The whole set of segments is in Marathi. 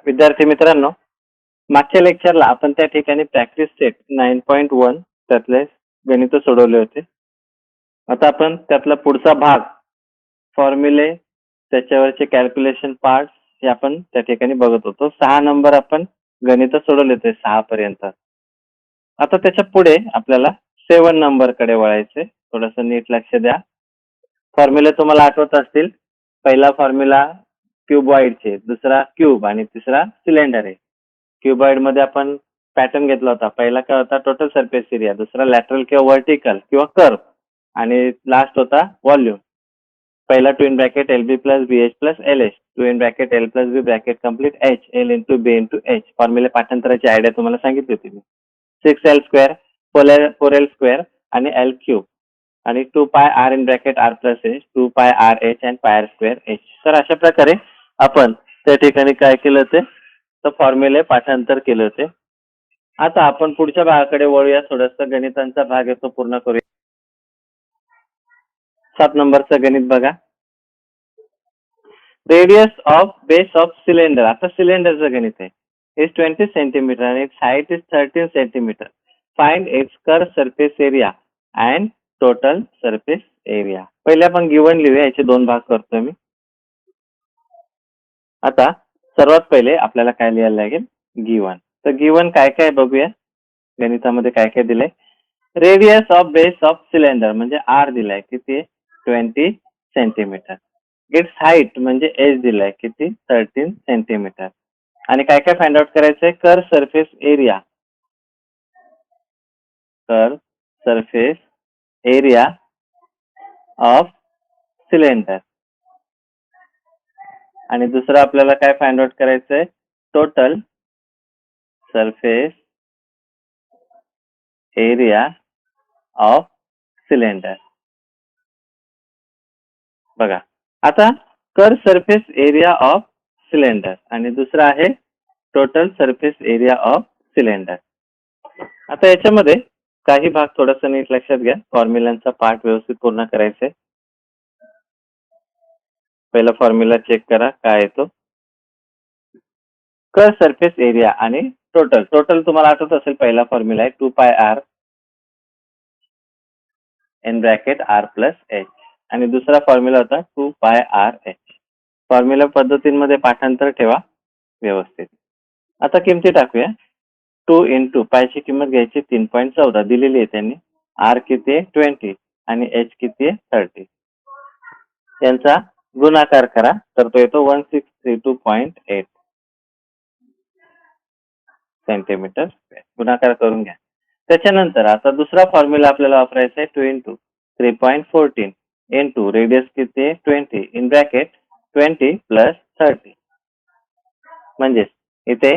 विद्यार्थी मित्रांनो, मागच्या लेक्चरला आपण त्या ठिकाणी प्रॅक्टिस सेट 9.1 त्यातले गणित सोडवले होते. आता आपण त्यातला पुढचा भाग फॉर्म्युले त्याच्यावरचे कॅल्क्युलेशन पार्ट हे आपण त्या ठिकाणी बघत होतो. 6 नंबर आपण गणित सोडवले होते 6 पर्यंत. आता त्याच्या पुढे आपल्याला 7 नंबर कडे वळायचे. थोडंसं नीट लक्ष द्या. फॉर्म्युले तुम्हाला आठवत असतील. पहिला फॉर्म्युला क्यूबॉइडचे, दुसरा क्यूब आणि तिसरा सिलेंडर आहे. क्यूबॉइड मध्ये आपण पॅटर्न घेतला होता. पहिला काय होता टोटल सरफेस एरिया, दुसरा लॅटरल किंवा व्हर्टिकल किंवा कर्व आणि लास्ट होता व्हॉल्यूम. पहिला 2 in bracket LB plus BH plus LH, 2 in bracket L plus B bracket complete H, L into B into H. फॉर्म्युले पाठांतराची आयडिया तुम्हाला सांगितली होती मी. 6L स्क्वेअर, 4L स्क्वेअर आणि L क्यूब आणि 2 pi R in bracket R plus H, 2 pi R H आणि पाय R स्क्वेअर H. तर अशा प्रकारे आपण त्या ठिकाणी काय केलं होते तर फॉर्म्युले पाठांतर केले होते. आता आपण पुढच्या भागाकडे वळूया. थोडंसं गणितांचा भाग येतो पूर्ण करूया. 7 नंबरचं गणित बघा. Radius of base of cylinder. आता सिलेंडरचं गणित आहे. इज 20 सेंटीमीटर आणि it's height is 13 centimetre. Find its curve surface area and total surface area. पहिले आपण गिवन लिहूया. याचे 2 भाग करतोय मी. आता सर्वात पहिले आपल्याला काय लिहायला लागेल गिवन. तर गिवन काय काय बघूया. गणितामध्ये काय काय दिलंय. Radius of base of cylinder म्हणजे R दिलाय किती 20 सेंटीमीटर. इट्स हाईट म्हणजे H दिलाय किती 13 सेंटीमीटर. आणि काय काय फाइंड आउट करायचंय curve surface area. Curve surface area of cylinder. आणि दुसरं आपल्याला काय फाइंड आउट करायचंय total surface area of cylinder. बघा आता curve surface area of cylinder आणि दुसरं आहे total surface area of cylinder. आता याच्यामध्ये काही भाग थोडासा नीट लक्षात घ्या. फॉर्म्युलांचा पार्ट व्यवस्थित पूर्ण करायचा आहे. पहिला फॉर्म्युला चेक करा काय येतो. कर्व सरफेस एरिया आणि टोटल. टोटल तुम्हाला आठवत असेल पहिला फॉर्म्युला आहे 2 pi R in bracket R plus H आणि दुसरा फॉर्म्युला होता 2 पाय R H. फॉर्म्युला पद्धतींमध्ये पाठांतर ठेवा व्यवस्थित. आता किमती टाकूया. 2 इंटू पायची किंमत घ्यायची 3.14 दिलेली आहे त्यांनी. R किती आहे 20 आणि H किती आहे 30. यांचा गुणाकार करा तर तो येतो 1632.8 सेंटीमीटर स्क्वेअर. गुणाकार करून घ्या. त्याच्यानंतर आता दुसरा फॉर्म्युला आपल्याला वापरायचा आहे 2 इंटू 3.14 इंटू रेडियस किती आहे 20 इन ब्रॅकेट 20 प्लस 30 म्हणजे इथे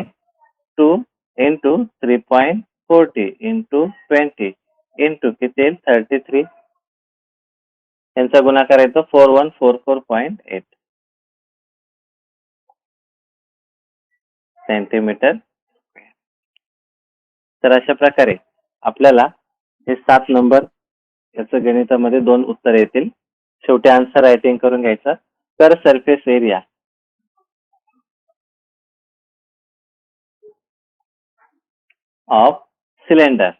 2 इंटू 3.40 इंटू 20 इंटू किती येईल 33. यांचा गुणाकार येतो 4144.8 सेंटीमीटर. तर अशा प्रकारे आपल्याला हे 7 नंबर याचं गणितामध्ये 2 उत्तर येतील. शेवटी आन्सर रायटिंग करून घ्यायचं. Curve surface area of cylinder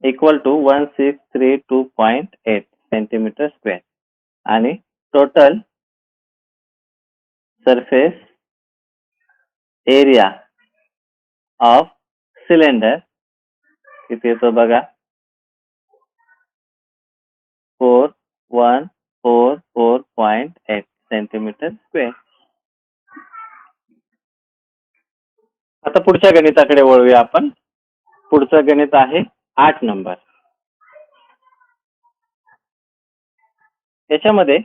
equal to 1632.8 centimetre square आणि total surface area of cylinder किती येतो बघा 4144.8 सेंटीमीटर स्क्वेअर. आता पुढच्या गणिताकडे वळूया आपण. पुढचं गणित आहे 8 नंबर. याच्यामध्ये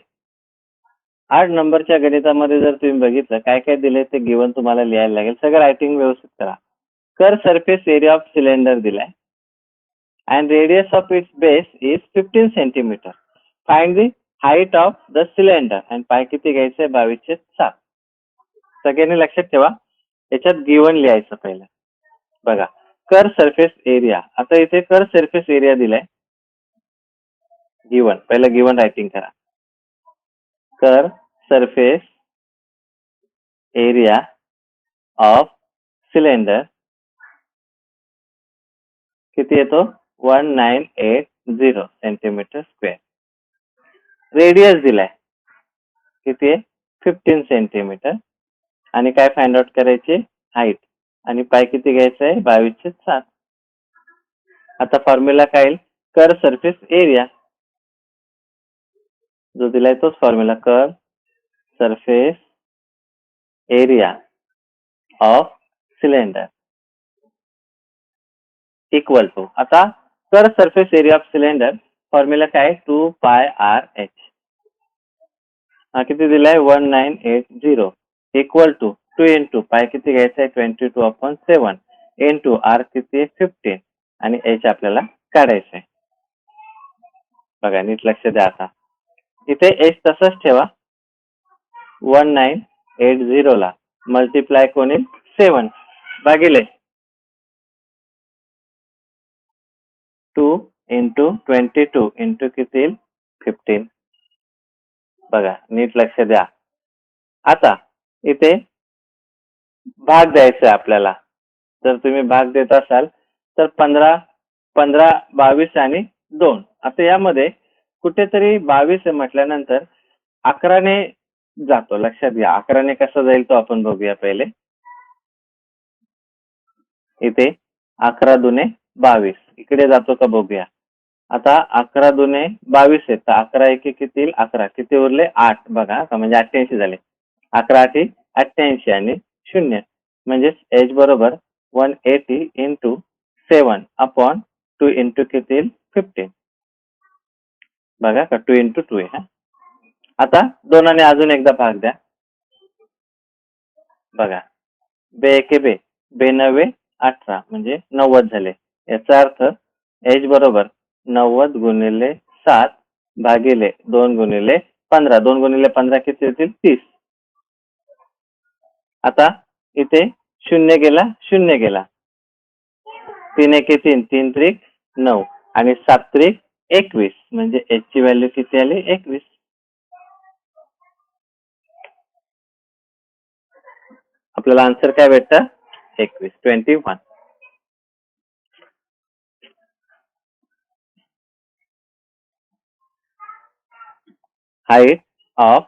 8 नंबरच्या गणितामध्ये जर तुम्ही बघितलं काय काय दिले ते गिवन तुम्हाला लिहायला लागेल. सगळं रायटिंग व्यवस्थित करा. Curve surface area of cylinder दिलाय and radius of its base is 15 centimeter. Find the height of the cylinder and पाय किती घ्यायचे 22/7. सगळ्यांनी लक्षात ठेवा. याच्यात गिवन लिहायचं पहिलं. बघा कर्व सरफेस एरिया. आता इथे कर्व सरफेस एरिया दिलाय गिवन. पहिलं गिवन रायटिंग करा. Curve surface area of cylinder किती येतो 1980 सेंटीमीटर स्क्वेअर. रेडियस दिलाय किती आहे 15 सेंटीमीटर आणि काय फाइंड आउट करायचे हाईट आणि पाय किती घ्यायचा आहे 22/7. आता फॉर्म्युला काय येईल कर सरफेस एरिया जो दिलाय तोच formula curved surface area of cylinder equal to आता curved surface area of cylinder formula काय 2πRh. हा किती दिलाय 1980 इक्वल टू 2 इंटू पाय किती घ्यायचा आहे 22/7 इंटू आर किती आहे 15 आणि एच आपल्याला काढायचं आहे. बघा नीट लक्ष द्या. आता इथे एच तसंच ठेवा 1980 ला मल्टिप्लाय कोण येईल 7 भागिले 2 इंटू 22 इंटू किती येईल 15. बघा नीट लक्ष द्या. आता इथे भाग द्यायचा आहे आपल्याला. जर तुम्ही भाग देत असाल तर 15 15 22 आणि 2. आता यामध्ये कुठेतरी 22 म्हटल्यानंतर 11ने जातो. लक्षात घ्या 11ने कसं जाईल तो आपण बघूया पहिले. इथे 11 दुने 22 इकडे जातो का बघूया. आता 11 दुने 22 आहे तर 11 एके किती येईल 11 किती उरले 8. बघा म्हणजे 88 झाले. 11 8 88 आणि 0 म्हणजेच एच बरोबर 180 इंटू 7 अपॉन 2 इंटू किती येईल 15. बघा का 2 इंटू 2 आहे. आता दोनाने अजून एकदा भाग द्या. बघा बे एके बे 92 18 म्हणजे 90 झाले. याचा अर्थ एच बरोबर 90 गुणिले 7 भागिले 2 गुणिले 15. 2 गुणिले 15 किती येतील 30. आता इथे 0 गेला 0 गेला 3 एके 3 3 त्रिक 9 आणि 7 त्रिक 21 म्हणजे एच ची व्हॅल्यू किती आली 21. आपल्याला आन्सर काय भेटतं 21 21. हाईट ऑफ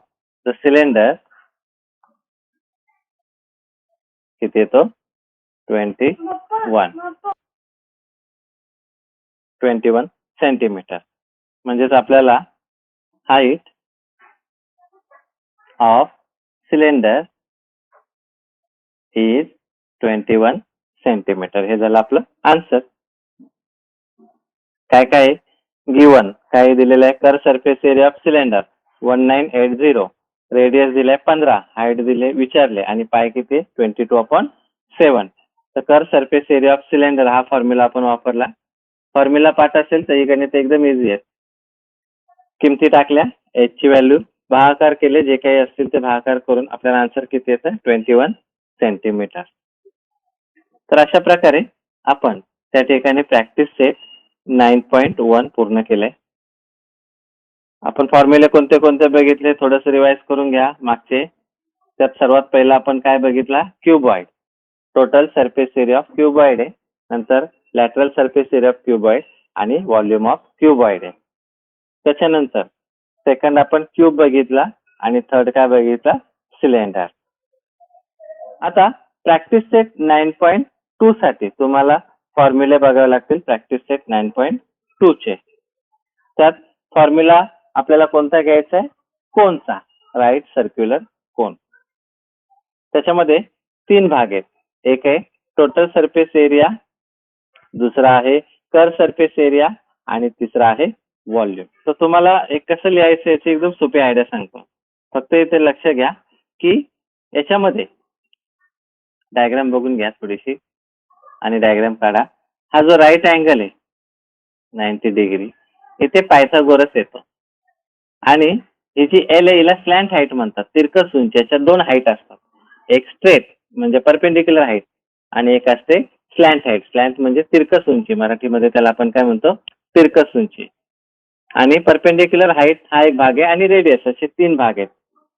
द सिलेंडर किती येतो 21 सेंटीमीटर. म्हणजेच आपल्याला height of cylinder is 21 centimetre. हे झालं आपलं आन्सर. काय काय गिवन काय दिलेलं आहे curve surface area of cylinder 1980 radius दिलाय 15 हाईट दिले विचारले आणि पाय किती 22/7. तर कर सरफेस एरिया ऑफ सिलेंडर हा फॉर्म्युला आपण वापरला. फॉर्म्युला पाठ असेल तर ही गणित एकदम इझी आहे. किमती टाकल्या एच ची व्हॅल्यू भागाकार केले जे काही असतील ते भागाकार करून आपल्याला आन्सर किती येतं 21 सेंटीमीटर. तर अशा प्रकारे आपण त्या ठिकाणी प्रॅक्टिस सेट 9.1 पूर्ण केले. आपण फॉर्म्युले कोणते कोणते बघितले थोडंसं रिवाइज करून घ्या मागचे. त्यात सर्वात पहिला आपण काय बघितला cuboid. Total surface area of cuboid आहे. नंतर lateral surface area of cuboid आणि व्हॉल्यूम ऑफ क्युबॉइड आहे. त्याच्यानंतर सेकंड आपण क्यूब बघितला आणि थर्ड काय बघितला सिलेंडर. आता प्रॅक्टिस सेट 9.2 साठी तुम्हाला फॉर्म्युले बघावे लागतील. प्रॅक्टिस सेट 9.2 चे त्यात फॉर्म्युला आपल्याला कोणता घ्यायचा आहे कोनचा राईट सर्क्युलर कोन. त्याच्यामध्ये 3 भाग आहेत. एक आहे टोटल सरफेस एरिया, दुसरा आहे कर सरफेस एरिया आणि तिसरा आहे व्हॉल्यूम. तर तुम्हाला एक कसं लिहायचं याची एकदम सोपी आयडिया सांगतो. फक्त इथे लक्ष घ्या की याच्यामध्ये डायग्राम बघून घ्या थोडीशी आणि डायग्राम काढा. हा जो राईट अँगल आहे 90 डिग्री इथे पायथागोरस येतो आणि ही जी एल आहे हिला स्लॅन्ट हाईट म्हणतात. तिरकस उंची. याच्यात 2 हाईट असतात. एक स्ट्रेट म्हणजे परपेंडिक्युलर हाईट आणि एक असते स्लॅन्ट हाईट. स्लॅन्ट म्हणजे तिरकस उंची. मराठीमध्ये त्याला आपण काय म्हणतो तिरकस उंची. आणि परपेंडिक्युलर हाईट हा एक भाग आहे आणि रेडियस असे 3 भाग आहेत.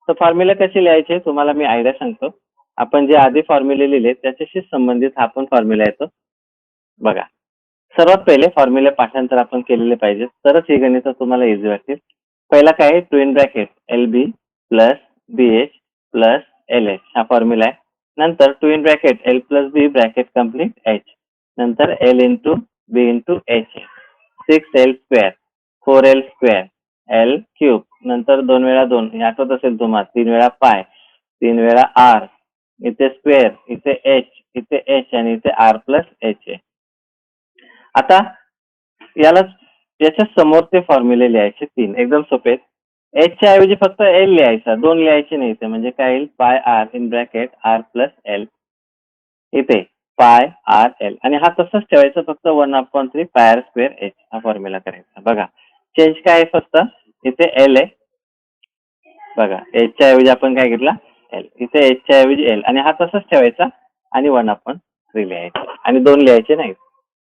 तर फॉर्म्युला कसे लिहायचे तुम्हाला मी आयडिया सांगतो. आपण जे आधी फॉर्म्युले लिहिले त्याच्याशी संबंधित हा पण फॉर्म्युला येतो. बघा, सर्वात पहिले फॉर्म्युले पाठांतर आपण केलेले पाहिजे, तरच ही गणित तुम्हाला इझी वाटतील. पहिला काय आहे, two in bracket LB plus BH plus LH हा फॉर्म्युला आहे. नंतर two in bracket L plus B bracket complete H, नंतर L into B into H, 6L square 4L square L cube, नंतर 2 वेळा 2 हे आठवत असेल तुम्हाला, 3 वेळा पाय, 3 वेळा R, इथे स्क्वेअर, इथे H, इथे H आणि इथे R प्लस H आहे. आता याला याच्या समोर ते फॉर्म्युले लिहायचे 3, एकदम सोपे आहेत. H च्या ऐवजी फक्त L लिहायचा, 2 लिहायचे नाही इथे, म्हणजे काय येईल, पाय R in bracket R plus L, इथे पाय R L, आणि हा तसंच ठेवायचा, फक्त 1/3 पाय R स्क्वेअर H हा फॉर्म्युला करायचा. बघा चेंज काय आहे, फक्त इथे L आहे, बघा H च्या ऐवजी आपण काय घेतला, L, इथे H च्या ऐवजी L, आणि हा तसंच ठेवायचा आणि 1/3 लिहायचा आणि 2 लिहायचे नाही.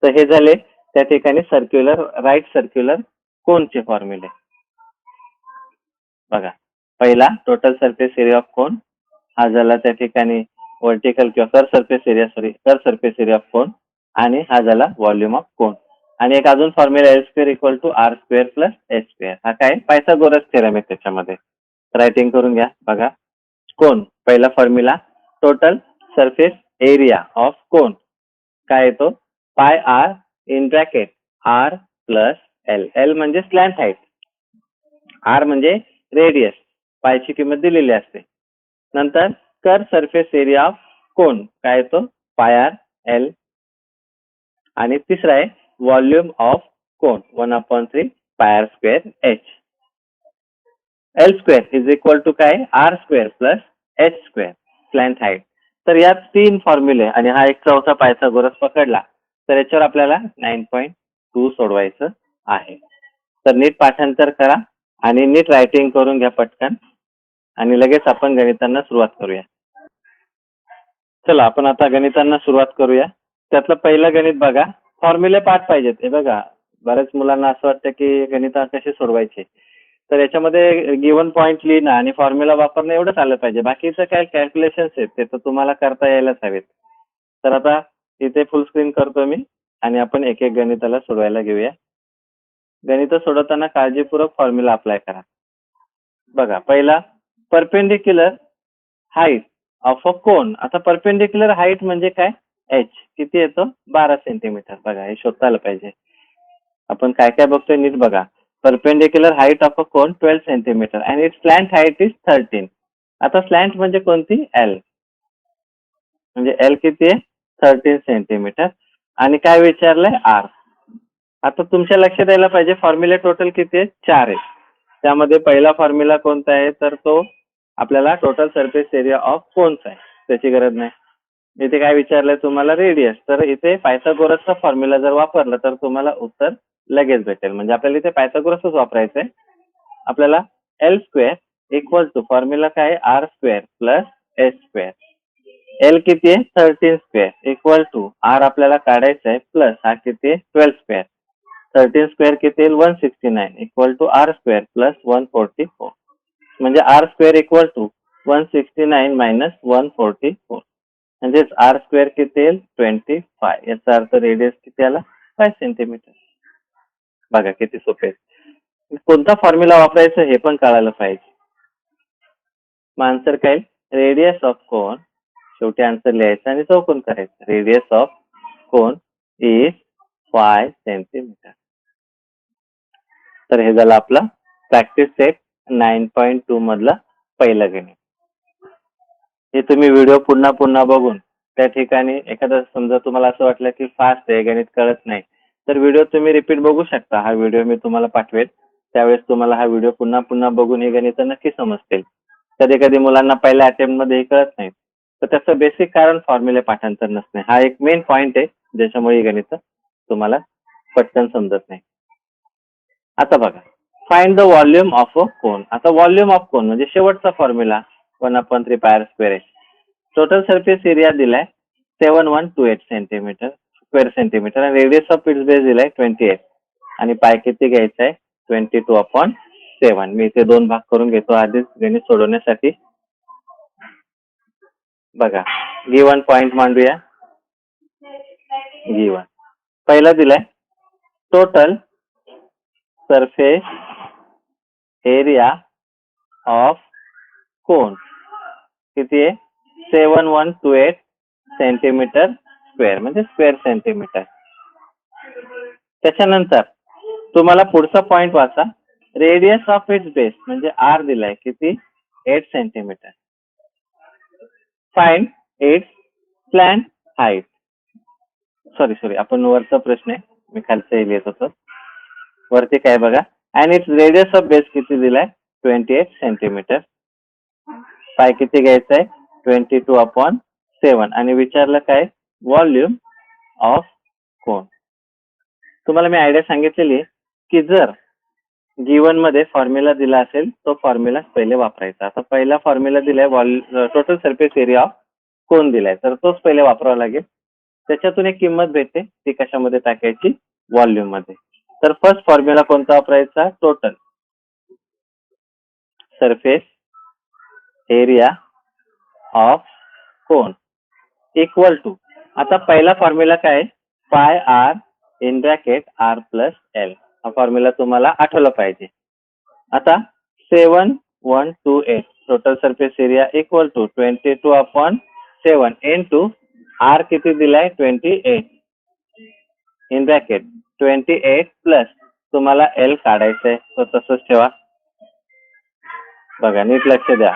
तर हे झाले त्या ठिकाणी सर्क्युलर, राईट सर्क्युलर कोनचे फॉर्म्युले. बघा, पहिला total surface area of cone, हा झाला त्या ठिकाणी व्हर्टिकल किंवा कर सरफेस एरिया ऑफ कोन, आणि हा झाला व्हॉल्यूम ऑफ कोन. आणि एक अजून formula L square equal to R square plus H square, हा काय पायथागोरस थेरम आहे त्याच्यामध्ये. रायटिंग करून घ्या. बघा, कोन पहिला formula, total surface area of कोन काय येतो, पाय R in bracket R plus L. L म्हणजे स्लॅन्ट हाईट, R म्हणजे रेडियस, पायची किंमत दिलेली असते. नंतर कर सरफेस एरिया ऑफ कोन काय येतो, पाय R L, आणि तिसरा आहे volume of cone 1/3 pi R square H. L square is equal to काय, R square plus H square, slant height. तर या 3 फॉर्म्युले आणि हा एक चौथा पायथागोरस पकडला, तर याच्यावर आपल्याला 9.2 सोडवायचं आहे. तर नीट पाठांतर करा आणि नीट रायटिंग करून घ्या पटकन, आणि लगेच आपण गणितांना सुरुवात करूया. चला आपण आता गणितांना सुरुवात करूया. त्यातलं पहिलं गणित बघा, फॉर्म्युले पाठ पाहिजेत. हे बघा, बऱ्याच मुलांना असं वाटतं की गणित कसे सोडवायचे, तर याच्यामध्ये गिव्हन पॉईंट लिहिणं आणि फॉर्म्युला वापरणं एवढंच आलं पाहिजे. बाकीचं काय कॅल्क्युलेशन्स आहेत ते तर तुम्हाला करता यायलाच हवेत. तर आता इथे फुल स्क्रीन करतो मी आणि आपण एक एक गणिताला सोडवायला घेऊया. गणित सोडवताना काळजीपूर्वक फॉर्म्युला अप्लाय करा. बघा, पहिला perpendicular height of a cone. आता परपेंडिक्युलर हाईट म्हणजे काय, H किती येतो, 12 सेंटीमीटर. बघा, हे शोधता आलं पाहिजे. आपण काय काय बघतोय नीट बघा. Perpendicular height of a cone 12 centimetre and it's slant height is 13. आता स्लॅन्ट म्हणजे कोणती, L, म्हणजे L किती आहे, 13 सेंटीमीटर. आणि काय विचारलंय, R. आता तुमच्या लक्षात यायला पाहिजे फॉर्म्युले टोटल किती आहेत, 4 आहेत. त्यामध्ये पहिला फॉर्म्युला कोणता आहे, तर तो आपल्याला total surface area of cones आहे, त्याची गरज नाही. इथे काय विचारलंय तुम्हाला, रेडियस, तर इथे पायथागोरसचा फॉर्म्युला जर वापरला तर तुम्हाला उत्तर लगेच भेटेल. म्हणजे आपल्याला इथे पायथागोरसच वापरायचंय. आपल्याला L square equal to formula काय, R square plus H square. L किती आहे, 13 स्क्वेअर इक्वल टू R आपल्याला काढायचं आहे प्लस हा किती आहे, 12 स्क्वेअर. 13 स्क्वेअर किती येईल, 169 equal to R square plus 144. म्हणजे R square equal to 169 minus 144, म्हणजेच R स्क्वेअर किती येईल, 25. याचा अर्थ रेडियस किती आला, 5 सेंटीमीटर. बघा किती सोपे आहे. कोणता फॉर्म्युला वापरायचा हे पण कळायला पाहिजे. मग आन्सर काय, रेडियस ऑफ कोन, शेवटी आन्सर लिहायचा आणि चौकोन करायचं. Radius of cone is 5 centimetre. तर हे झालं आपलं प्रॅक्टिस सेट 9.2 मधलं पहिलं गणित. हे तुम्ही व्हिडिओ पुन्हा पुन्हा बघून त्या ठिकाणी एखादं समजा तुम्हाला असं वाटलं की फास्ट आहे, गणित कळत नाही, तर व्हिडिओ तुम्ही रिपीट बघू शकता. हा व्हिडिओ मी तुम्हाला पाठवेल, त्यावेळेस तुम्हाला हा व्हिडिओ पुन्हा पुन्हा बघून हे गणित नक्की समजतील. कधी कधी मुलांना पहिल्या अटेम्प्ट मध्ये हे कळत नाही, तर त्याचं बेसिक कारण फॉर्म्युले पाठांतर नसणे हा एक मेन पॉइंट आहे, ज्याच्यामुळे ही गणित तुम्हाला पटकन समजत नाही. आता बघा, find the volume of a cone. आता व्हॉल्यूम ऑफ कोन म्हणजे शेवटचा फॉर्म्युला 1/3 पाय स्क्वेअर आहे. टोटल सरफेस एरिया दिलाय 7128 सेंटीमीटर स्क्वेअर सेंटीमीटर आणि रेडियस ऑफ इट्स बेस दिलाय 28 आणि पाय किती घ्यायचा आहे, 22/7. मी इथे 2 भाग करून घेतो आधीच गणित सोडवण्यासाठी. बघा, गिवन पॉइंट मांडूया. गिवन पहिला दिलाय total surface area of cone किती आहे? 7128 सेंटीमीटर स्क्वेअर म्हणजे स्क्वेअर सेंटीमीटर. त्याच्यानंतर तुम्हाला पुढचा पॉइंट वाचा. रेडियस ऑफ इट्स बेस म्हणजे आर दिलाय किती? 8 centimetre. Find its plan height. Sorry आपण वरचा प्रश्न आहे, मी खालचं लिहित होतो. वरती काय बघा. And its radius of base किती दिलाय? 28 सेंटीमीटर. पाय किती घ्यायचं आहे? 22/7. आणि विचारलं काय? व्हॉल्यूम ऑफ कोन. तुम्हाला मी आयडिया सांगितलेली की जर गिवन मध्ये फॉर्म्युला दिला असेल तो फॉर्म्युला पहिले वापरायचा. आता पहिला फॉर्म्युला दिलाय टोटल सरफेस एरिया ऑफ कोन दिलाय, तर तोच पहिले वापरावा लागेल. त्याच्यातून एक किंमत भेटते, ती कशामध्ये टाकायची? व्हॉल्यूम मध्ये. तर फर्स्ट फॉर्म्युला कोणता वापरायचा? Total surface area of cone equal to. आता पहिला फॉर्म्युला काय? Pi R in bracket R plus L. हा फॉर्म्युला तुम्हाला आठवला पाहिजे. आता 7128 total surface area equal to 22/7 into R किती दिलाय? 28 इन ब्रॅकेट 28 प्लस तुम्हाला एल काढायचंय, तो तसंच ठेवा. बघा, नीट लक्ष द्या.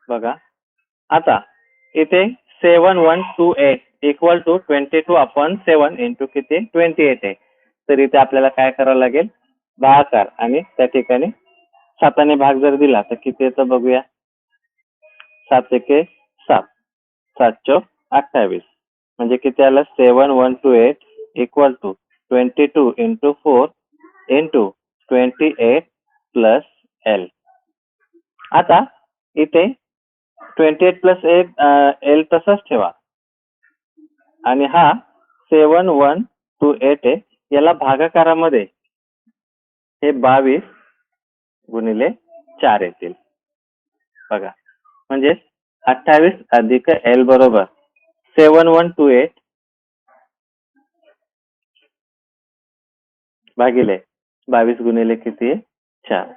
बघा, आता इथे 7128 इक्वल टू 22/7 इंटू किती? 28 आहे. तर इथे आपल्याला काय करावं लागेल? भागाकार. आणि त्या ठिकाणी 7ने भाग जर दिला तर किती येतं बघूया. 7 एके 7, 7 चौक 28. म्हणजे किती आलं? 7128 equal to 22 into 4 into 28 plus L. आता इथे 28 प्लस एल तसंच ठेवा. आणि हा 7128 आहे, याला भागाकारामध्ये हे 22 गुणिले 4 येतील. बघा, म्हणजे 28 अधिक एल बरोबर 7128 भागिले 22 गुणिले किती? 4.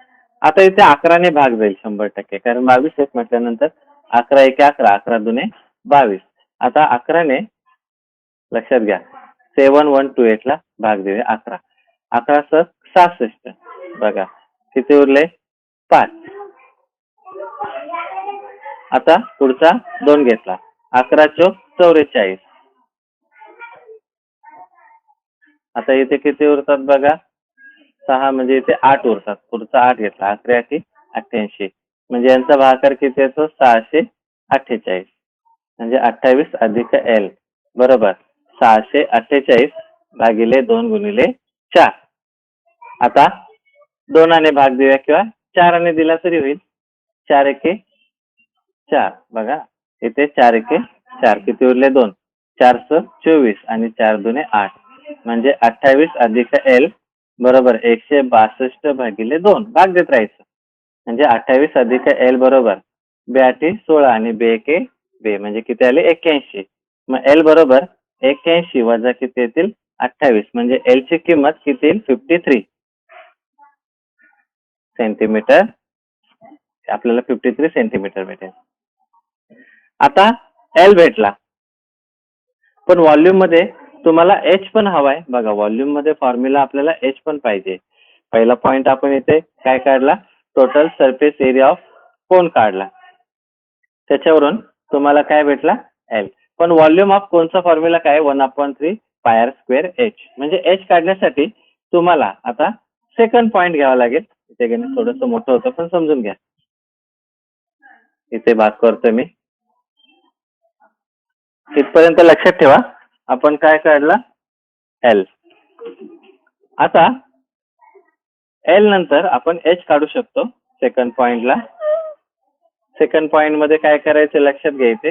आता इथे 11ने भाग जाईल 100%, कारण 22 एक म्हटल्यानंतर 11 एके 11, 11 दुने 22. आता 11ने लक्षात घ्या, 7128 ला भाग देऊया 11. 11 66. बघा किती उरले? 5. आता पुढचा 2 घेतला. 11 चौक 44. आता इथे किती उरतात बघा? 6 म्हणजे इथे 8 उरतात. पुढचा 8 घेतला. 11 8 88. म्हणजे यांचा भागाकार किती येतो? 648. म्हणजे 28 अधिक एल बरोबर 648 भागिले 2 गुणिले 4. आता 2ने भाग देऊया किंवा 4ने दिला तरी होईल. 4 एके 4. बघा इथे 4 एके 4, किती उरले? 2. 4 24 आणि 4 दुने 8. म्हणजे 28 अधिक एल बरोबर 162 भागिले 2. भाग देत राहायचं. म्हणजे 28 अधिक एल बरोबर 2 16 आणि 2 एके 2, म्हणजे किती आले? 81. मग एल बरोबर 81 वजा किती येतील? 28. म्हणजे एल ची किंमत किती येईल? 53 सेंटीमीटर. आपल्याला 53 सेंटीमीटर भेटेल. आता एल भेटला, पण व्हॉल्यूम मध्ये तुम्हाला एच पण हवाय. बघा, व्हॉल्यूम मध्ये फॉर्म्युला आपल्याला एच पण पाहिजे. पहिला पॉइंट आपण इथे काय काढला? टोटल सरफेस एरिया ऑफ कोन काढला. त्याच्यावरून तुम्हाला काय भेटला? एल. पण व्हॉल्यूम ऑफ कोनचा फॉर्म्युला काय? 1/3 पाय आर स्क्वेअर एच. म्हणजे एच काढण्यासाठी तुम्हाला आता सेकंड पॉइंट घ्यावा लागेल. इथे गणित थोडस मोठं होतं, पण समजून घ्या. इथे भाग करतोय मी. इथपर्यंत लक्षात ठेवा. आपण काय काढला? एल. आता एल नंतर आपण एच काढू शकतो सेकंड पॉइंटला. सेकंड पॉइंट मध्ये काय करायचं लक्षात घ्यायचे.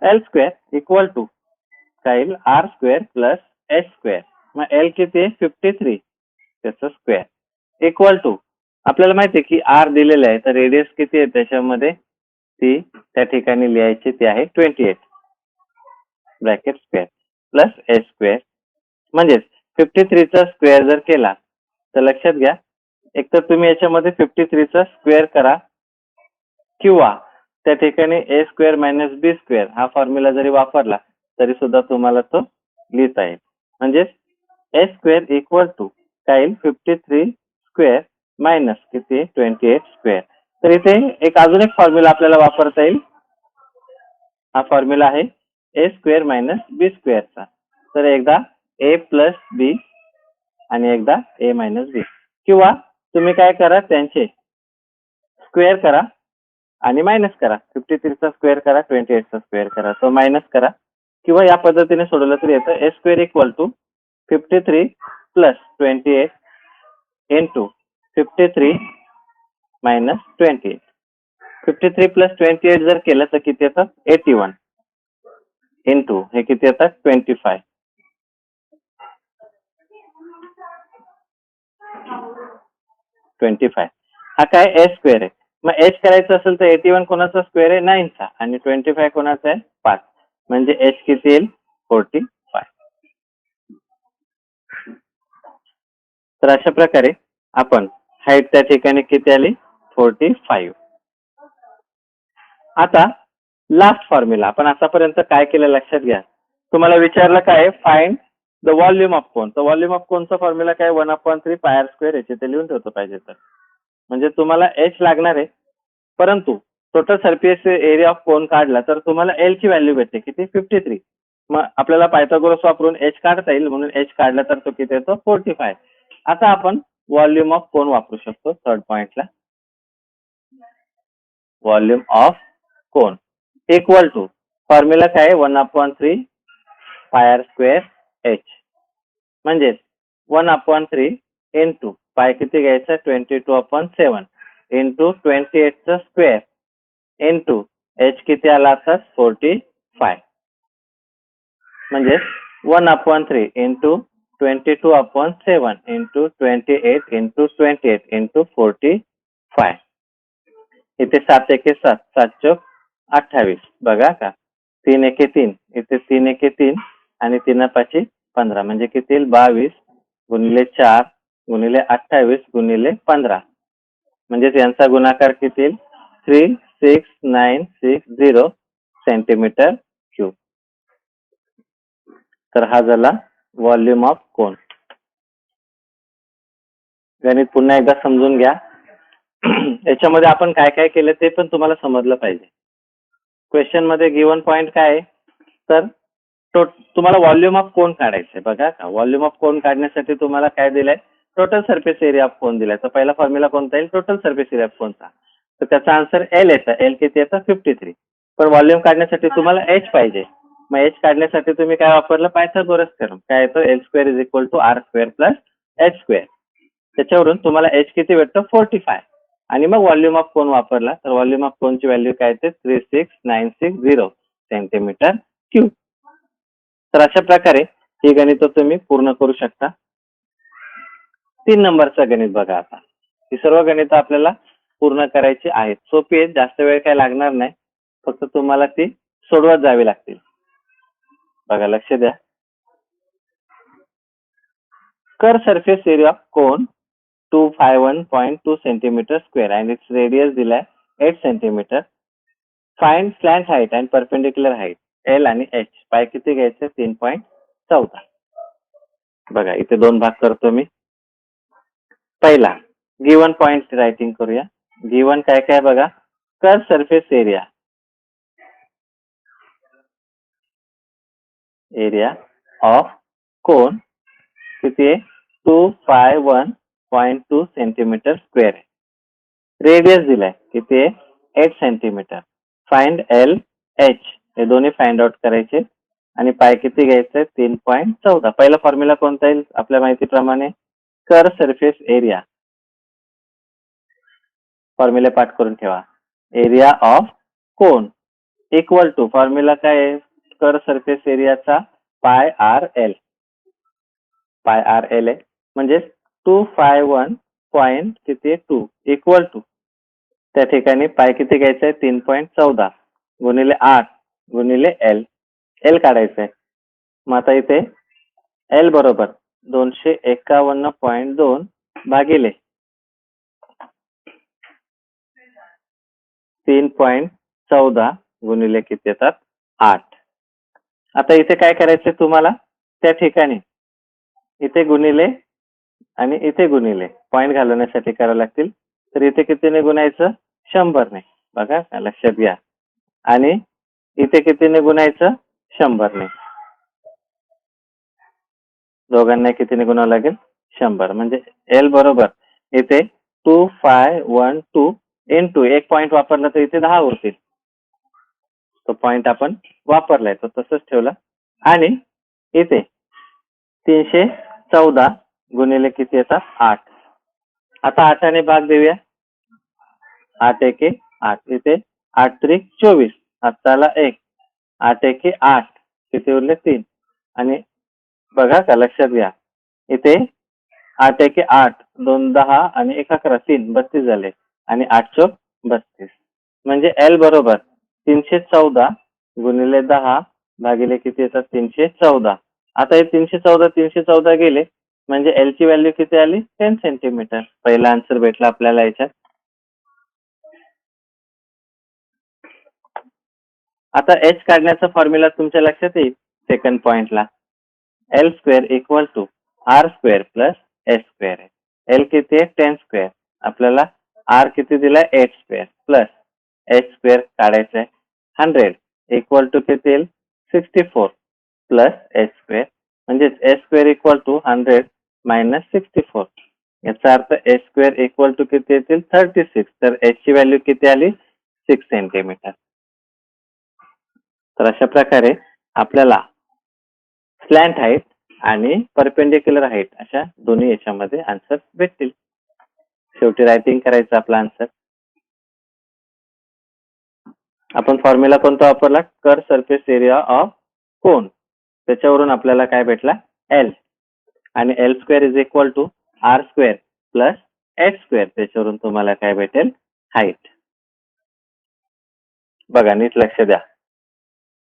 एल स्क्वेअर इक्वल टू काय येईल R square plus H square. मग एल किती आहे 53 त्याचं स्क्वेअर इक्वल टू आपल्याला माहिती आहे की आर दिलेलं आहे तर रेडियस किती आहे त्याच्यामध्ये ती त्या ठिकाणी लिहायची ती आहे 28 bracket square plus H square. म्हणजेच 53 चा स्क्वेअर जर केला तर लक्षात घ्या एक तर तुम्ही याच्यामध्ये 53 चा स्क्वेअर करा किंवा त्या ठिकाणी ए स्क्वेअर मायनस बी स्क्वेअर हा फॉर्म्युला जरी वापरला तरी सुद्धा तुम्हाला तो लिहिता येईल. म्हणजेच ए स्क्वेअर इक्वल टू काय येईल 53 स्क्वेअर मायनस किती 28 स्क्वेअर. तर इथे एक अजून एक फॉर्म्युला आपल्याला वापरता येईल. हा फॉर्म्युला आहे ए स्क्वेअर मायनस बी स्क्वेअरचा. तर एकदा ए प्लस बी आणि एकदा ए मायनस बी किंवा तुम्ही काय करा त्यांचे स्क्वेअर करा आणि मायनस करा 53 चा स्क्वेअर करा 28 चा स्क्वेअर करा तो मायनस करा किंवा या पद्धतीने सोडवलं तरी येतं. A square equal to 53 plus 28 into 53 minus 28. 53 plus 28 जर केलं तर किती येतं 81 इंटू हे किती येतात 25. 25 हा काय ए स्क्वेअर आहे. मग एच करायचं असेल तर 81 कोणाचा स्क्वेअर आहे 9 चा आणि 25 कोणाचा आहे 5 म्हणजे एच किती येईल 45. तर अशा प्रकारे आपण हाईट त्या ठिकाणी किती आली 45. आता लास्ट फॉर्म्युला आपण आतापर्यंत काय केलं लक्षात घ्या. तुम्हाला विचारलं काय फाइंड द व्हॉल्यूम ऑफ कोन. तर व्हॉल्यूम ऑफ कोनचा फॉर्म्युला काय 1/3 पाय आर स्क्वेअर याचे ते लिहून ठेवतो पाहिजे तर. म्हणजे तुम्हाला एच लागणार आहे परंतु टोटल सरफेस एरिया ऑफ कोन काढला तर तुम्हाला एल ची व्हॅल्यू भेटते किती 53. मग आपल्याला पायथागोरस वापरून एच काढता येईल म्हणून एच काढला तर तो किती येतो 45. आता आपण व्हॉल्यूम ऑफ कोन वापरू शकतो थर्ड पॉइंटला. Volume of cone equal to formula काय 1/3 पाय आर स्क्वेअर एच म्हणजेच 1/3 इंटू पाय किती घ्यायचा 22/7 इंटू 28 चा स्क्वेअर इंटू एच किती आला आता 45 म्हणजे 1/3 इंटू 22/7 इंटू 28 इंटू 28 इंटू 45. इथे 7 एके 7 7 चौक 28 बघा का 3 एके 3 इथे 3 एके 3 आणि 3 पाची 15 म्हणजे किती येईल 22 गुणिले 4 गुणिले 28 गुणिले 15 म्हणजेच यांचा गुणाकार किती येईल 36960 सेंटीमीटर क्यूब. तर हा झाला व्हॉल्यूम ऑफ कोन. गणित पुन्हा एकदा समजून घ्या. याच्यामध्ये आपण काय काय केलं ते पण तुम्हाला समजलं पाहिजे. क्वेश्चन मध्ये गिवन पॉइंट काय आहे तर तुम्हाला व्हॉल्यूम ऑफ कोन काढायचंय बघा का. व्हॉल्यूम ऑफ कोन काढण्यासाठी तुम्हाला काय दिलंय टोटल सरफेस एरिया ऑफ कोन दिलाय. तर पहिला फॉर्म्युला कोणता येईल टोटल सरफेस एरिया ऑफ कोनचा. तर त्याचा आन्सर एल येतं. एल किती येतं 53. पण व्हॉल्यूम काढण्यासाठी तुम्हाला एच पाहिजे. मग एच काढण्यासाठी तुम्ही काय वापरलं पायथागोरस थेरम. काय येतं L square is equal to R square plus H square. त्याच्यावरून तुम्हाला एच किती भेटतं 45 आणि मग व्हॉल्यूम ऑफ कोन वापरला तर व्हॉल्यूम ऑफ कोनची व्हॅल्यू काय येते 36960 सेंटीमीटर क्यूब. तर अशा प्रकारे ही गणित तुम्ही पूर्ण करू शकता. 3 नंबरचं गणित बघा आता. ही सर्व गणित आपल्याला पूर्ण करायची आहेत. सोपी आहेत जास्त वेळ काय लागणार नाही फक्त तुम्हाला ती सोडवत जावी लागतील. बघा लक्ष द्या. Curve surface area of cone 251.2 centimetre square and its radius दिलाय 8 centimetre. Find slant height and perpendicular height L आणि एच. पाय किती घ्यायचे 3.14. बघा इथे दोन भाग करतो मी. पहिला गिवन पॉइंट रायटिंग करूया. गिवन काय काय बघा. कर सरफेस एरिया ऑफ कोन किती आहे 251.2 सेंटीमीटर स्क्वेअर आहे. रेडियस दिलाय किती आहे 8 सेंटीमीटर. फाइंड एल एच हे दोन्ही फाइंड आउट करायचे आणि पाय किती घ्यायचे 3.14. पहिला फॉर्म्युला कोणता येईल आपल्या माहितीप्रमाणे कर सरफेस एरिया. फॉर्म्युला पाठ करून ठेवा. Area of cone equal to formula काय आहे कर सरफेस एरियाचा pi R L. Pi R L आहे म्हणजे 251 किती आहे 2 इक्वल टू त्या ठिकाणी पाय किती घ्यायचं आहे 3.14 गुणिले 8 गुणिले एल. एल काढायचं आहे. मग आता इथे एल बरोबर 251.2 भागिले 3.14 गुणिले किती येतात 8. आता इथे काय करायचंय तुम्हाला त्या ठिकाणी इथे गुणिले आणि इथे गुणिले पॉईंट घालवण्यासाठी करावं लागतील. तर इथे कितीने गुणायचं 100ने. बघा लक्षात घ्या. आणि इथे कितीने गुणायचं 100ने. दोघांना कितीने गुणावं लागेल 100 म्हणजे एल बरोबर इथे 2512 इंटू एक पॉईंट वापरला तर इथे 10 उरतील. तो पॉईंट आपण वापरलाय तो तसंच ठेवला. आणि इथे 314 गुणिले किती येतात 8. आता 8ने भाग देऊया. 8 एके 8 इथे 8 त्रिक 24 हाताला 1 8 एके 8 किती उरले 3. आणि बघा का लक्षात घ्या इथे 8 एके 8 2 10 आणि 1 11 3 32 झाले आणि 8 चौक 32 म्हणजे एल बरोबर 314 गुणिले 10 भागिले किती येतात 314. आता हे 314 गेले म्हणजे एल ची व्हॅल्यू किती आली 10 सेंटीमीटर. पहिला आन्सर भेटला आपल्याला याच्यात. आता एच काढण्याचा फॉर्म्युला तुमच्या लक्षात येईल सेकंड पॉइंटला. L square equal to R square plus H square आहे. एल किती आहे 10 स्क्वेअर. आपल्याला आर किती दिलाय 8 स्क्वेअर प्लस एच स्क्वेअर काढायचं आहे 100 इक्वल टू किती येईल 64 प्लस एच स्क्वेअर म्हणजेच H square equal to 100 minus 64. याचा अर्थ एच स्क्वेअर इक्वल टू किती येतील 36. तर एच ची व्हॅल्यू किती आली 6 सेंटीमीटर. तर अशा प्रकारे आपल्याला स्लॅन्ट हाईट आणि परपेंडिक्युलर हाईट अशा दोन्ही याच्यामध्ये आन्सर भेटतील. शेवटी रायटिंग करायचं आपला आन्सर. आपण फॉर्म्युला कोणता वापरला कर सरफेस एरिया ऑफ कोन. त्याच्यावरून आपल्याला काय भेटला एल आणि L square is equal to R square plus H square. त्याच्यावरून तुम्हाला काय भेटेल हाईट. बघा नीट लक्ष द्या.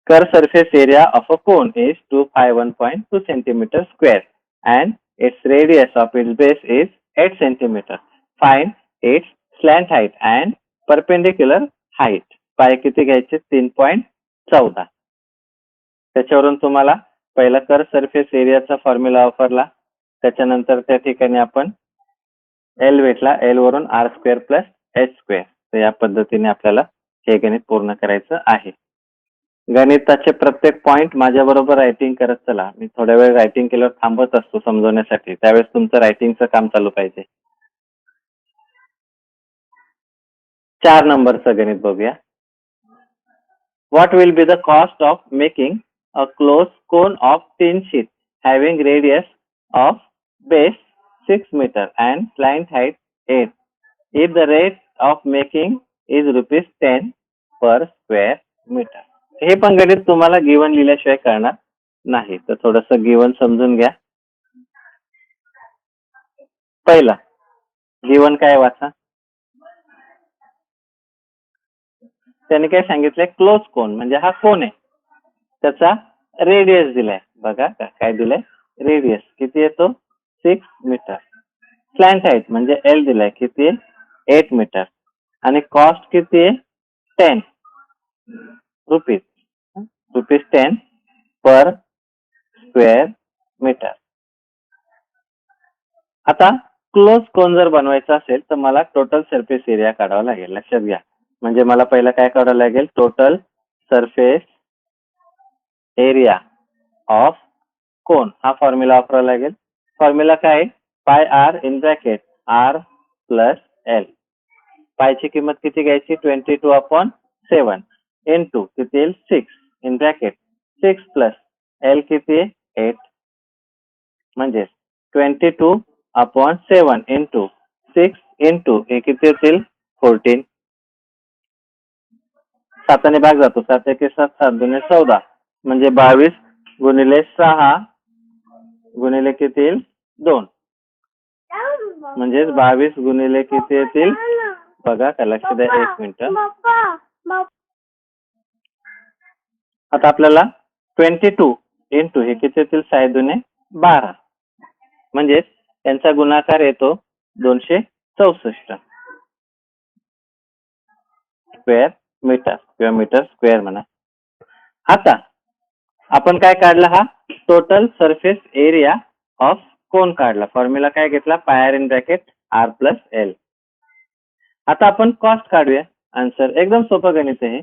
Curve surface area of a cone is 251.2 centimeter square and its radius of its base is 8 centimeter. Find its slant height and perpendicular height. पाय किती घ्यायचे 3.14. त्याच्यावरून तुम्हाला पहिला कर्व सरफेस एरियाचा फॉर्म्युला वापरला. त्याच्यानंतर त्या ठिकाणी आपण एल भेटला. एल वरून R square plus H square. तर या पद्धतीने आपल्याला हे गणित पूर्ण करायचं आहे. गणिताचे प्रत्येक पॉइंट माझ्या बरोबर रायटिंग करत चला. मी थोड्या वेळ रायटिंग केल्यावर थांबत असतो समजवण्यासाठी. त्यावेळेस तुमचं रायटिंगचं काम चालू पाहिजे. 4 नंबरचं गणित बघूया. What will be the cost of making a close cone of tin sheet having radius of base 6 metre and slant height 8 if the rate of making is ₹10 per square metre. हे पण गणित तुम्हाला गिवन लिहिल्याशिवाय कळणार नाही. तर थोडस गिवन समजून घ्या. पहिला गिवन काय वाचा. त्याने काय सांगितलंय क्लोज कोन म्हणजे हा कोन आहे. त्याचा रेडियस दिलाय. बघा काय दिलाय रेडियस किती येतो 6 मीटर. स्लॅन्ट हाईट म्हणजे एल दिलाय किती आहे 8 मीटर आणि कॉस्ट किती आहे 10 रुपीज. ₹10 per square metre. आता क्लोज कोन जर बनवायचा असेल तर मला टोटल सरफेस एरिया काढावा लागेल. लक्षात घ्या. म्हणजे मला पहिला काय काढावं लागेल total surface area of cone. हा फॉर्म्युला वापरावा लागेल. फॉर्म्युला काय pi R in bracket R plus L. पायची किंमत किती घ्यायची 22/7 इंटू किती येईल 6 इन ब्रॅकेट 6 प्लस एल किती 8 म्हणजे 22/7 इंटू 6 इंटू हे किती येतील 14. 7ने भाग जातो 7 एके 7 7 दुने 14 म्हणजे 22 गुणिले 6 गुणिले किती येईल 2 म्हणजेच 22 गुणिले किती येतील बघा का लक्ष द्या 1 मिनिट. आता आपल्याला 22 इंटू हे किती येतील 6 दुने 12 म्हणजेच त्यांचा गुणाकार येतो 264 स्क्वेअर मीटर किंवा मीटर स्क्वेअर म्हणा. आता आपण काय काढला हा टोटल सरफेस एरिया ऑफ कोन काढला. फॉर्म्युला काय घेतला पायर in bracket r plus L. आता आपण कॉस्ट काढूया. आन्सर एकदम सोपं गणित आहे.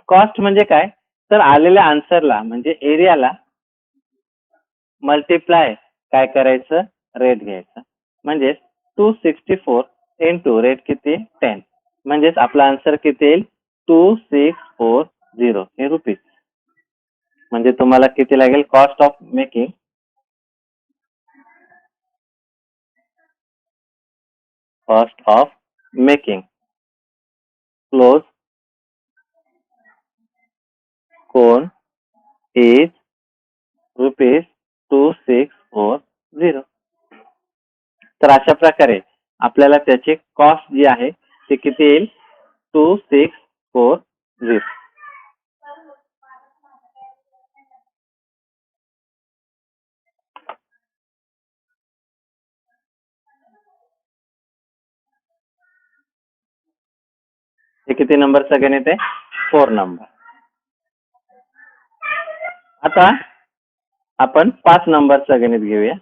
कॉस्ट म्हणजे काय तर आलेल्या आन्सरला म्हणजे एरियाला मल्टिप्लाय काय करायचं रेट घ्यायचं म्हणजेच 264 इंटू रेट किती 10 म्हणजेच आपला आन्सर किती येईल 2640 हे रुपीज. म्हणजे तुम्हाला किती लागेल cost of making close cone is rupees 2640. तर अशा प्रकारे आपल्याला त्याची कॉस्ट जी आहे ती किती येईल 2640. हे किती नंबरचं गणित आहे 4 नंबर. आता आपण 5 नंबरचं गणित घेऊया.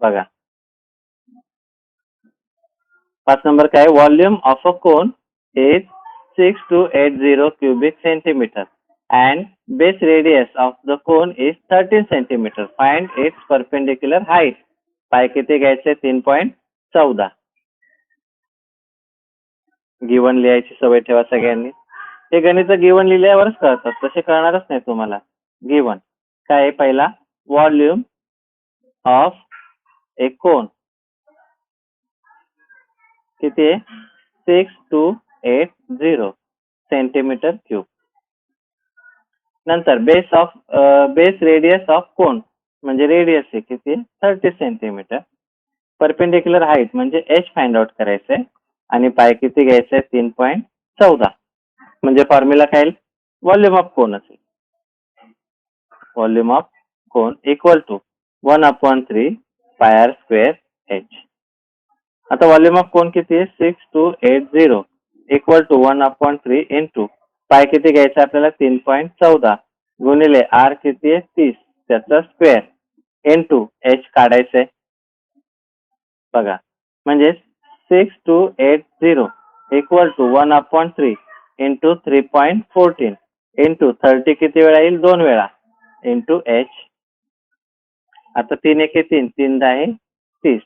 बघा 5 नंबर काय volume of a cone is 6280 cubic centimeter and base radius of the cone is 13 centimeter. Find its perpendicular height. पाय किती घ्यायचे 3.14. गिवन लिहायची सवय ठेवा सगळ्यांनी. हे गणित गिवन लिहिल्यावरच कळतात तसे कळणारच नाही तुम्हाला. गिवन काय पहिला व्हॉल्यूम ऑफ ए कोन किती आहे 6280 सेंटीमीटर क्यूब. नंतर बेस रेडियस ऑफ कोन म्हणजे रेडियस आहे किती 30 सेंटीमीटर. परपेंडिक्युलर हाईट म्हणजे एच फाइंड आउट करायचंय आणि पाय किती घ्यायचंय 3.14 म्हणजे फॉर्म्युला काय व्हॉल्यूम ऑफ कोन असेल. Volume of cone equal to 1/3 pi square h. आता व्हॉल्यूम ऑफ कोन किती आहे 6280 इक्वल टू 1/3 इंटू पाय किती घ्यायचं आपल्याला 3.14 गुणिले आर किती आहे 30 त्याचा स्क्वेअर इंटू एच काढायचंय बघा म्हणजे 6280 इक्वल टू 1/3 इंटू 3.14 इंटू 30 किती वेळा येईल 2 वेळा इंटू एच. आता 3 1 3 3 10 30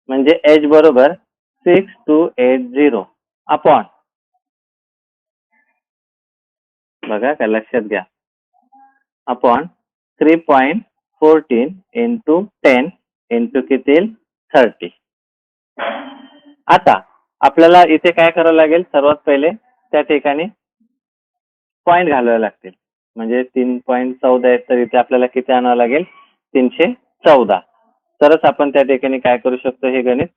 म्हणजे एच बरोबर 6280 अपॉन बघा का लक्षात घ्या अपॉन 3.14 इंटू 10 इंटू किती 30. आता आपल्याला इथे काय करावं लागेल सर्वात पहिले त्या ठिकाणी पॉइंट घालावे लागतील म्हणजे 3.14 आहे तर इथे आपल्याला किती आणावं लागेल 314 तरच आपण त्या ठिकाणी काय करू शकतो हे गणित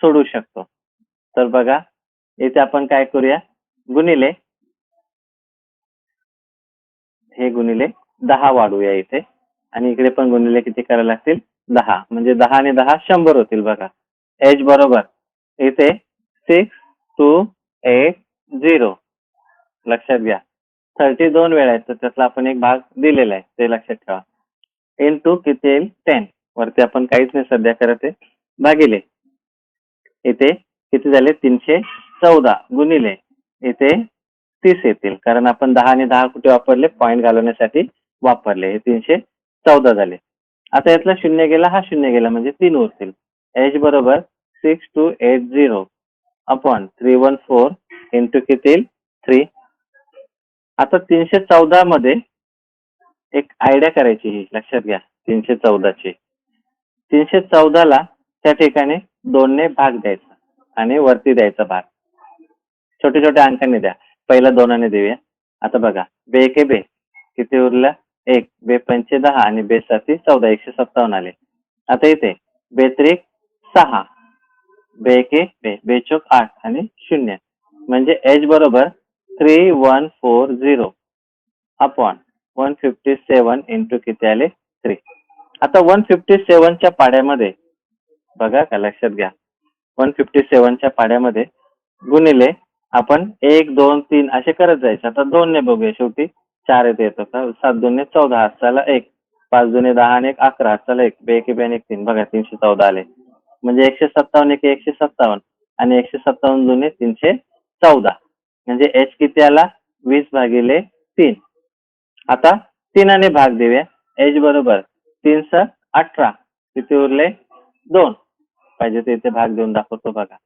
सोडू शकतो. तर बघा इथे आपण काय करूया गुणिले हे गुणिले 10 वाढूया इथे आणि इकडे पण गुणिले किती करायला लागतील 10 म्हणजे 10 आणि 10 100 होतील. बघा एच बरोबर इथे 6280 लक्षात घ्या 32 वेळा आहे तर त्यातला आपण एक भाग दिलेला आहे ते लक्षात ठेवा इंटू किती येईल 10 वरती आपण काहीच नाही सध्या करत आहे भागिले इथे किती झाले 314 गुणिले इथे 30 येतील कारण आपण 10 आणि 10 कुठे वापरले पॉइंट घालवण्यासाठी वापरले हे 314 झाले. आता यातला 0 गेला हा 0 गेला म्हणजे 3 उरतील. एच बरोबर 6280 अपॉन 314 इंटू किती येईल 3. आता 314 मध्ये एक आयडिया करायची ही लक्षात घ्या 314 ची 314 ला त्या ठिकाणी 2 ने भाग द्यायचा आणि वरती द्यायचा भाग छोट्या छोट्या अंकाने द्या पहिला 2 ने देऊया. आता बघा बे के बे किती उरलं? 1, बे पंचे 10 आणि बे साती 14, 157 आले. आता इथे बेत्रिक 6, बे एके बे, बेचोक 8 आणि 0 म्हणजे एच बरोबर 3140 अपॉन 157 इंटू किती आले? 3. आता 157 च्या पाड्यामध्ये बघा का, लक्षात घ्या, 157 च्या पाड्यामध्ये गुणिले आपण 1, 2, 3 असे करत जायचे. आता 2 ने बघूया, शेवटी 4 येते येतं का, 7 2 14, हाताला 1, 5 2 10 आणि 1 11, हाताला 1, बे एके बे आणि 1 3, बघा 314 आले. म्हणजे 157 एके 157 आणि 157 दुने 314 म्हणजे एच किती आला? 20/3. आता 3 भाग देऊया. एच बरोबर 3 × 18, किती उरले? 2. पाहिजे तर इथे भाग देऊन दाखवतो बघा.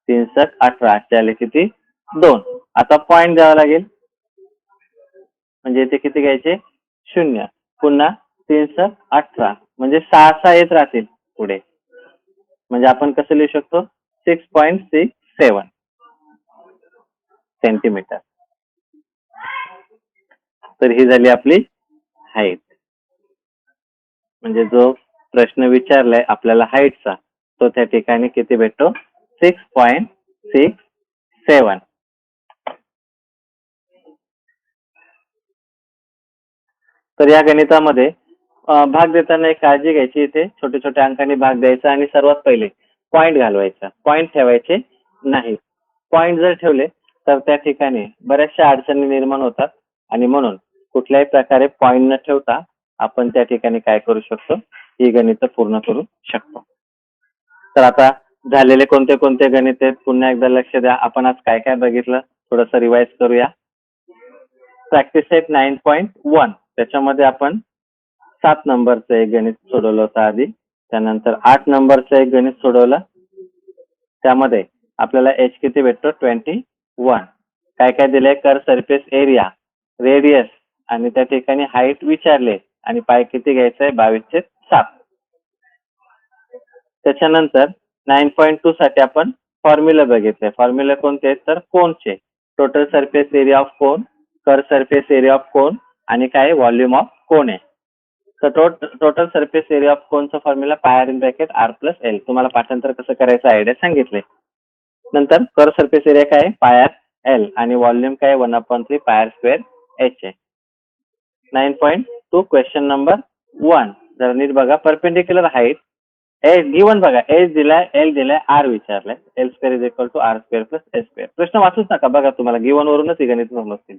3 × 18 आले किती? 2. आता पॉइंट द्यावा लागेल, म्हणजे इथे किती घ्यायचे? 0. पुन्हा 3 × 18 म्हणजे 6 येत राहतील पुढे. म्हणजे आपण कसं लिहू शकतो? 6.67 सेंटीमीटर. तर ही झाली आपली हाईट. म्हणजे जो प्रश्न विचारलाय आपल्याला हाईटचा, तो त्या ठिकाणी किती भेटतो? 6.67. तर या गणितामध्ये भाग देताना एक काळजी घ्यायची, इथे छोट्या छोट्या अंकांनी भाग द्यायचा आणि सर्वात पहिले पॉइंट घालवायचा. पॉइंट ठेवायचे नाही. पॉइंट जर ठेवले तर त्या ठिकाणी बऱ्याचशा अडचणी निर्माण होतात आणि म्हणून कुठल्याही प्रकारे पॉइंट न ठेवता आपण त्या ठिकाणी काय करू शकतो? ही गणितं पूर्ण करू शकतो. तर आता झालेले कोणते कोणते गणित आहेत पुन्हा एकदा लक्ष द्या. आपण आज काय काय बघितलं थोडंसं रिवाइज करूया. प्रॅक्टिस सेट 9.1 त्याच्यामध्ये आपण 7 नंबरचं एक गणित सोडवलं होतं आधी. त्यानंतर 8 नंबरचं एक गणित सोडवलं. त्यामध्ये आपल्याला एच किती भेटतो? 21. काय काय दिलंय? कर सरफेस एरिया, रेडियस आणि त्या ठिकाणी हाईट विचारले आणि पाय किती घ्यायचंय? 22/7. त्याच्यानंतर 9.2 साठी आपण फॉर्म्युला बघितले. फॉर्म्युला कोणते आहेत? तर कोनचे. टोटल सरफेस एरिया ऑफ कोन, कर सरफेस एरिया ऑफ कोन आणि काय? व्हॉल्यूम ऑफ कोन आहे. तर टोटल सरफेस एरिया ऑफ कोनचा formula pi in bracket R plus l. तुम्हाला पाठांतर कसं करायचं आयडिया सांगितले. नंतर कर सरफेस एरिया काय? पाय आर एल आणि व्हॉल्यूम काय? 1/3 पाय आर स्क्वेअर एच आहे. 9.2 क्वेश्चन नंबर 1. जरा नीट बघा. परपेंडिक्युलर हाईट एच गिवन बघा. एच दिलाय, एल दिलाय, आर विचारलाय. L square is equal to R square plus H square. प्रश्न वाचूच नका बघा, तुम्हाला गिवन वरूनच ही गणित समजतील.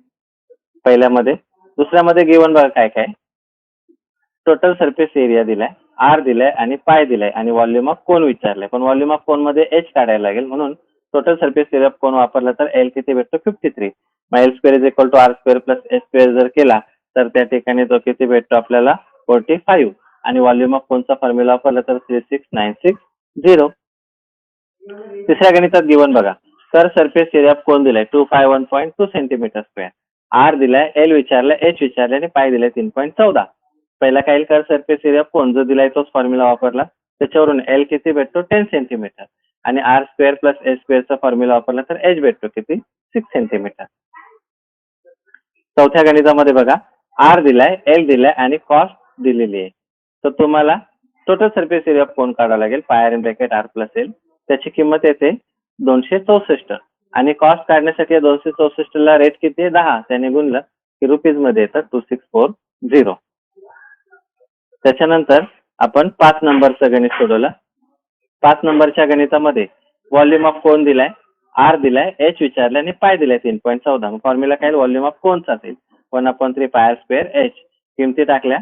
पहिल्यामध्ये. दुसऱ्यामध्ये गिवन बघा काय काय. टोटल सरफेस एरिया दिलाय, आर दिलाय आणि पाय दिलाय आणि व्हॉल्यूम ऑफ कोन विचारलाय. पण व्हॉल्यूम ऑफ कोन मध्ये एच काढायला लागेल, म्हणून total surface area of cone वापरला तर एल किती भेटतो? 53. मग l square is equal to R square plus H square जर केला तर त्या ठिकाणी तो किती भेटतो आपल्याला? 45. आणि व्हॉल्यूम ऑफ कोनचा फॉर्म्युला वापरला तर 36960. तिसऱ्या गणितात गिवन बघा. कर सरफेस एरिया ऑफ कोन दिलाय 251.2 सेंटीमीटर स्क्वेअर. आर दिलाय, एल विचारलाय, एच विचारलाय आणि पाय दिलाय 3.14. पहिला काय? कर सरफेस एरिया ऑफ कोन जो दिलाय तोच फॉर्म्युला वापरला. त्याच्यावरून एल किती भेटतो? 10 सेंटीमीटर आणि आर स्क्वेअर प्लस एच स्क्वेअरचा फॉर्म्युला वापरला तर एच भेटतो किती? 6 सेंटीमीटर. चौथ्या गणितामध्ये बघा. आर दिलाय, एल दिलाय आणि कॉस्ट दिलेली आहे. तर तुम्हाला total surface area of cone काढावा लागेल. Pi in bracket R plus l. त्याची किंमत येते 264 आणि कॉस्ट काढण्यासाठी 264 ला रेट किती आहे? 10. त्याने गुणलं की रुपीज मध्ये येतात 2640. त्याच्यानंतर आपण 5 नंबरचं गणित सोडवलं. 5 नंबरच्या गणितामध्ये व्हॉल्यूम ऑफ कोन दिलाय, आर दिलाय, एच विचारलाय आणि पाय दिलाय 3.14. फॉर्म्युला काय? व्हॉल्यूम ऑफ कोनचा असेल 1/3 पाय आर स्क्वेअर एच. किमती टाकल्या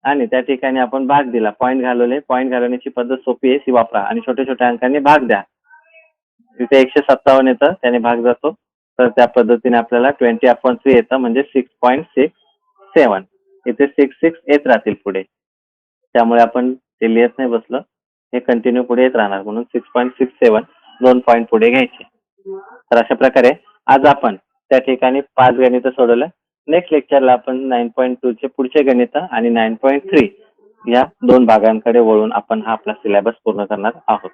आणि त्या ठिकाणी आपण भाग दिला. पॉईंट घालवले. पॉईंट घालवण्याची पद्धत सोपी आहे, ती वापरा आणि छोट्या छोट्या अंकांनी भाग द्या. तिथे 157 येतं, त्याने भाग जातो. तर त्या पद्धतीने आपल्याला 20/3 येतं म्हणजे 6.67. इथे 6 येत राहतील पुढे, त्यामुळे आपण ते लिहित नाही बसलं. हे कंटिन्यू पुढे येत राहणार म्हणून 6.67 2 पॉईंट पुढे घ्यायचे. तर अशा प्रकारे आज आपण त्या ठिकाणी 5 गणितं सोडवलं. नेक्स्ट लेक्चरला आपण 9.2 चे पुढचे गणित आणि 9.3 या 2 भागांकडे वळून आपण हा आपला सिलेबस पूर्ण करणार आहोत.